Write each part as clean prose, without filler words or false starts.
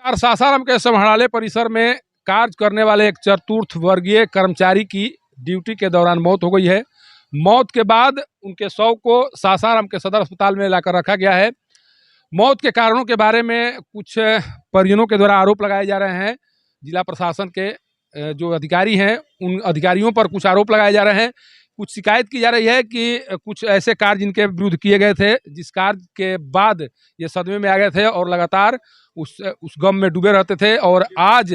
और सासाराम के समहारालय परिसर में कार्य करने वाले एक चतुर्थ वर्गीय कर्मचारी की ड्यूटी के दौरान मौत हो गई है। मौत के बाद उनके शव को सासाराम के सदर अस्पताल में लाकर रखा गया है। मौत के कारणों के बारे में कुछ परिजनों के द्वारा आरोप लगाए जा रहे हैं। जिला प्रशासन के जो अधिकारी हैं उन अधिकारियों पर कुछ आरोप लगाए जा रहे हैं। कुछ शिकायत की जा रही है कि कुछ ऐसे कार्य जिनके विरुद्ध किए गए थे, जिस कार्य के बाद ये सदमे में आ गए थे और लगातार उस गम में डूबे रहते थे और आज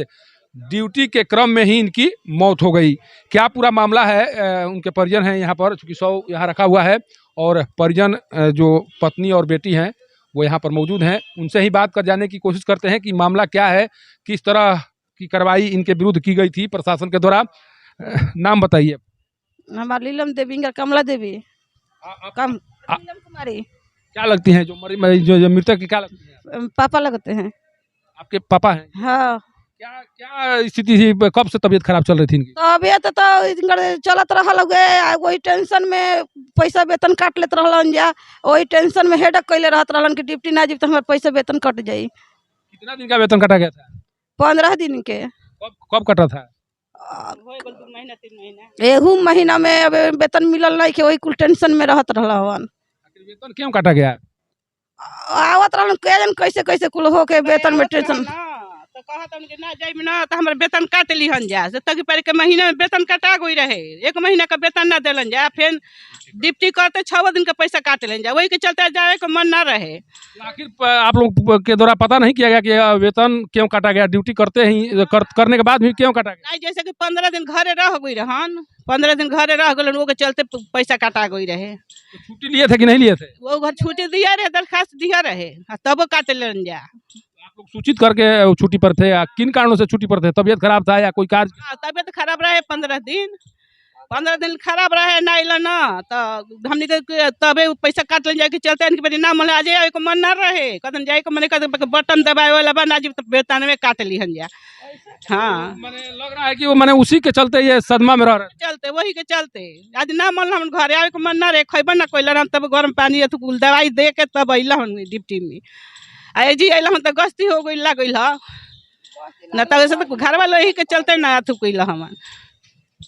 ड्यूटी के क्रम में ही इनकी मौत हो गई। क्या पूरा मामला है, उनके परिजन हैं यहाँ पर, चूँकि शव यहाँ रखा हुआ है और परिजन जो पत्नी और बेटी हैं वो यहाँ पर मौजूद हैं। उनसे ही बात कर जाने की कोशिश करते हैं कि मामला क्या है, किस तरह की कार्रवाई इनके विरुद्ध की गई थी प्रशासन के द्वारा। नाम बताइए। हमारी लीलम देवी, कमला देवी, नीलम कुमारी। क्या लगती हैं जो मृतक की, क्या लगती हैं? पापा लगते हैं। आपके पापा हैं? हाँ। क्या क्या स्थिति थी, कब से तबीयत खराब चल रही थी इनकी? तबीयत तो चलत रहल वही टेंशन में पैसा वेतन काट लेते रहलन जा, वही टेंशन में हेडक कैले रहत रहलन कि ड्यूटी ना जीव तो हमारे पैसा वेतन कट जाई। कितना दिन का वेतन काटा गया था? 15 दिन के। कब कटा था? एहू महीना में अब वेतन मिलल नहीं के वही कुल टेंशन में रहत रहलन। वेतन क्यों काटा गया? आवत रहलन कैसे कैसे कुल हो के वेतन में टेंशन तो कहत कि ना जाइब ना तो हमर वेतन काट लिहन जा से तक पर के महीने में वेतन काटा गई रहे, 1 महीना का वेतन ना देलन जा, फिर ड्यूटी करते 6 दिन का पैसा काट लेन जा, वही के चलते जाए को मन ना रहे। आखिर आप लोग के द्वारा पता नहीं किया गया कि वेतन क्यों काटा गया? ड्यूटी करते ही करने के बाद भी क्यों काटा गया? नहीं, जैसे कि 15 दिन घरे रह गई रहन, 15 दिन घरे रह गलन, वो के चलते पैसा काटा गई रहे। तो छुट्टी लिए थे कि नहीं लिए थे? वो घर छुट्टी दिया रहे, दरखास्त दिया रहे, तब काट लेन जा। आप लोग सूचित करके छुट्टी पर थे या किन कारणों से छुट्टी पर थे? तबीयत खराब था या कोई कार्य? तबीयत खराब रहे, 15 दिन खराब रहे ना अल ना तो हमने तबे पैसा काट ले जाए के चलते इनके ना मन आज को मन ना रहे, कदम जाए को मन बटन दबाए वाला बा ना जी वेतन में काट लिहन जा। हाँ, मैंने लग रहा है कि वो मैंने उसी के चलते ये सदमा में रह रहे चलते वही के चलते आज ना मन हम घर आवे को मन ना रहे, खैबा ना कोई तब गर्म पानी दवाई दे के तब अल ड्यूटी में आई जी अल तो गस्ती हो गई लग न तो घर वाले ही के चलते ना अथु कैल हम।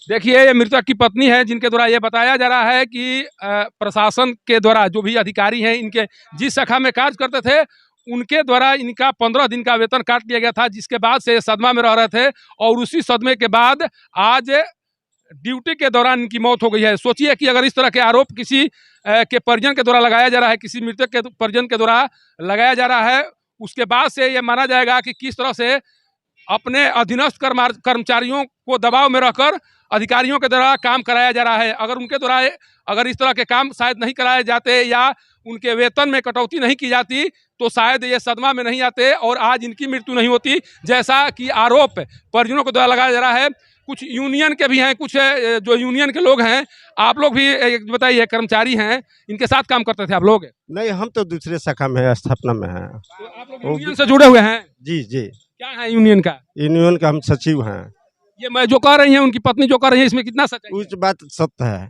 देखिए, ये मृतक की पत्नी है जिनके द्वारा ये बताया जा रहा है कि प्रशासन के द्वारा जो भी अधिकारी हैं इनके जिस शाखा में कार्य करते थे उनके द्वारा इनका 15 दिन का वेतन काट लिया गया था, जिसके बाद से सदमा में रह रहे थे और उसी सदमे के बाद आज ड्यूटी के दौरान इनकी मौत हो गई है। सोचिए कि अगर इस तरह के आरोप किसी के परिजन के द्वारा लगाया जा रहा है, किसी मृतक के परिजन के द्वारा लगाया जा रहा है, उसके बाद से ये माना जाएगा कि किस तरह से अपने अधीनस्थ कर्मचारियों को दबाव में रखकर अधिकारियों के द्वारा काम कराया जा रहा है। अगर उनके द्वारा अगर इस तरह के काम शायद नहीं कराए जाते या उनके वेतन में कटौती नहीं की जाती तो शायद ये सदमा में नहीं आते और आज इनकी मृत्यु नहीं होती, जैसा कि आरोप परिजनों के द्वारा लगाया जा रहा है। कुछ यूनियन के भी हैं, कुछ जो यूनियन के लोग हैं, आप लोग भी बताइए, कर्मचारी हैं, इनके साथ काम करते थे आप लोग? नहीं, हम तो दूसरे शाखा में है, स्थापना में है। तो आप लोग यूनियन से जुड़े हुए हैं? जी जी। क्या है यूनियन का? यूनियन का हम सचिव हैं। ये मैं जो कह रही हैं उनकी पत्नी जो कह रही है इसमें कितना सच्चाई है? कुछ बात सत्य है,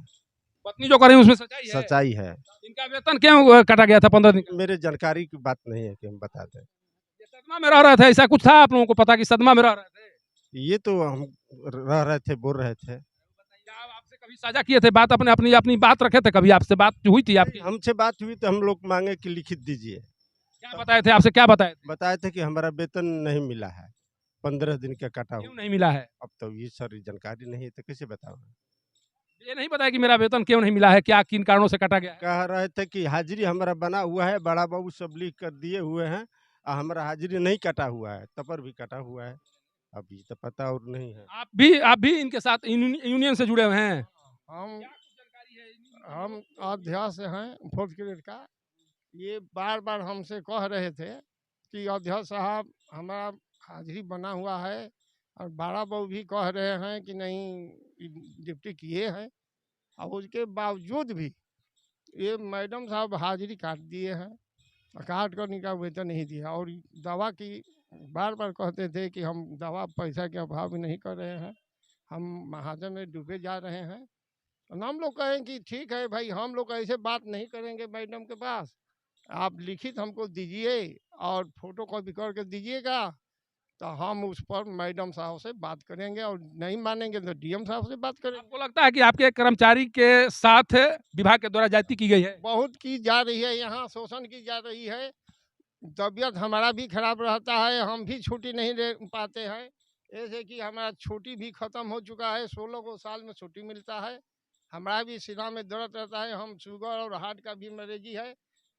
पत्नी जो कह रही है उसमें सच्चाई है? सच्चाई है। इनका वेतन क्यों काटा गया था 15 दिन? मेरे जानकारी की बात नहीं है कि हम बता दें। ये सदमा में रह रहे थे, ऐसा कुछ था आप लोगों को पता कि सदमा में रह रहे थे? ये तो हम रह रहे थे, बोल रहे थे। आपसे कभी साझा किए थे बात, अपनी बात रखे थे? कभी आपसे बात हुई थी आपकी? हमसे बात हुई तो हम लोग मांगे कि लिखित दीजिए। क्या बताए थे आपसे? क्या बताए थे? बताए थे कि हमारा वेतन नहीं मिला है, 15 दिन का काटा क्यों हुआ। नहीं मिला है? अब तो ये सारी जानकारी नहीं है तो कैसे बताओ? ये नहीं बताया कि मेरा वेतन क्यों नहीं मिला है, क्या किन कारणों से काटा गया है? कह रहे थे कि हाजिरी हमारा बना हुआ है, बड़ा बाबू सब लिख कर दिए हुए हैं और हमारा हाजिरी नहीं कटा हुआ है, तब पर भी कटा हुआ है। अभी तो पता और नहीं है। आप भी इनके साथ यूनियन से जुड़े हुए हैं? हम अध्यक्ष हैं 4th ग्रेड का। ये बार बार हमसे कह रहे थे कि अध्यक्ष साहब हमारा हाजिरी बना हुआ है, और बड़ा बाबू भी कह रहे हैं कि नहीं ड्यूटी किए हैं, और उसके बावजूद भी ये मैडम साहब हाजिरी काट दिए हैं, काट कर इनका वेतन नहीं दिया। और दवा की बार बार कहते थे कि हम दवा पैसा के अभाव में नहीं कर रहे हैं, हम महाजन में डूबे जा रहे हैं। हम लोग कहें कि ठीक है भाई, हम लोग ऐसे बात नहीं करेंगे मैडम के पास, आप लिखित हमको दीजिए और फोटो कॉपी करके दीजिएगा, तो हम उस पर मैडम साहब से बात करेंगे, और नहीं मानेंगे तो डीएम साहब से बात करेंगे। आपको लगता है कि आपके कर्मचारी के साथ विभाग के द्वारा ज्यादती की गई है? बहुत की जा रही है, यहाँ शोषण की जा रही है। तबीयत हमारा भी खराब रहता है, हम भी छुट्टी नहीं ले पाते हैं। ऐसे कि हमारा छुट्टी भी ख़त्म हो चुका है, 16 को साल में छुट्टी मिलता है। हमारा भी सीना में दर्द रहता है, हम शुगर और हार्ट का भी मरीजी है,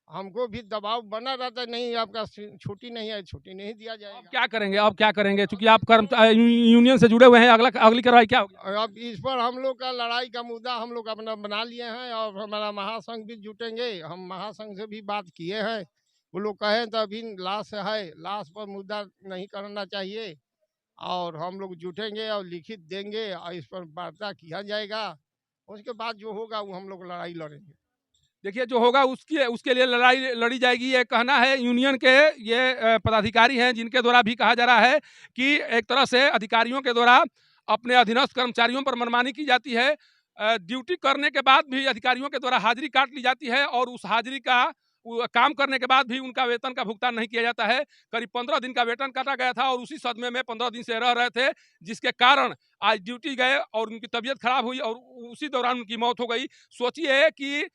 हमको भी दबाव बना रहता है, नहीं आपका छुट्टी नहीं है, छुट्टी नहीं दिया अब जाएगा। क्या करेंगे? अब क्या करेंगे? चूंकि आप यूनियन से जुड़े हुए हैं, अगली कार्रवाई क्या होगी? और अब इस पर हम लोग का लड़ाई का मुद्दा हम लोग अपना बना लिए हैं, और हमारा महासंघ भी जुटेंगे। हम महासंघ से भी बात किए हैं, वो लोग कहें तो अभी लाश है, लाश पर मुद्दा नहीं करना चाहिए, और हम लोग जुटेंगे और लिखित देंगे और इस पर वार्ता किया जाएगा। उसके बाद जो होगा वो हम लोग लड़ाई लड़ेंगे। देखिए, जो होगा उसके लिए लड़ाई लड़ी जाएगी, ये कहना है यूनियन के ये पदाधिकारी हैं, जिनके द्वारा भी कहा जा रहा है कि एक तरह से अधिकारियों के द्वारा अपने अधीनस्थ कर्मचारियों पर मनमानी की जाती है। ड्यूटी करने के बाद भी अधिकारियों के द्वारा हाजिरी काट ली जाती है, और उस हाजिरी का काम करने के बाद भी उनका वेतन का भुगतान नहीं किया जाता है। करीब 15 दिन का वेतन काटा गया था, और उसी सदमे में 15 दिन से रह रहे थे, जिसके कारण आज ड्यूटी गए और उनकी तबीयत खराब हुई और उसी दौरान उनकी मौत हो गई। सोचिए कि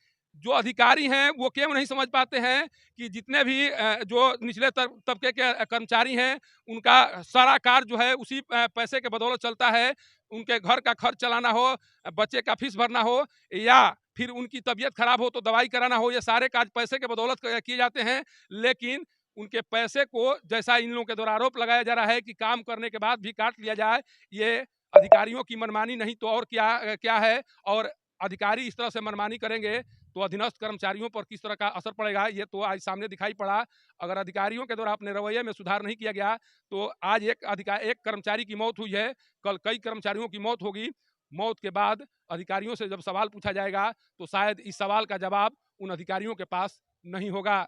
जो अधिकारी हैं वो क्यों नहीं समझ पाते हैं कि जितने भी जो निचले तबके के कर्मचारी हैं, उनका सारा कार्य जो है उसी पैसे के बदौलत चलता है। उनके घर का खर्च चलाना हो, बच्चे का फीस भरना हो, या फिर उनकी तबीयत खराब हो तो दवाई कराना हो, ये सारे कार्य पैसे के बदौलत किए जाते हैं। लेकिन उनके पैसे को, जैसा इन लोगों के द्वारा आरोप लगाया जा रहा है कि काम करने के बाद भी काट लिया जाए, ये अधिकारियों की मनमानी नहीं तो और क्या है। और अधिकारी इस तरह से मनमानी करेंगे तो अधीनस्थ कर्मचारियों पर किस तरह का असर पड़ेगा, ये तो आज सामने दिखाई पड़ा। अगर अधिकारियों के द्वारा अपने रवैये में सुधार नहीं किया गया तो आज एक कर्मचारी की मौत हुई है, कल कई कर्मचारियों की मौत होगी। मौत के बाद अधिकारियों से जब सवाल पूछा जाएगा तो शायद इस सवाल का जवाब उन अधिकारियों के पास नहीं होगा।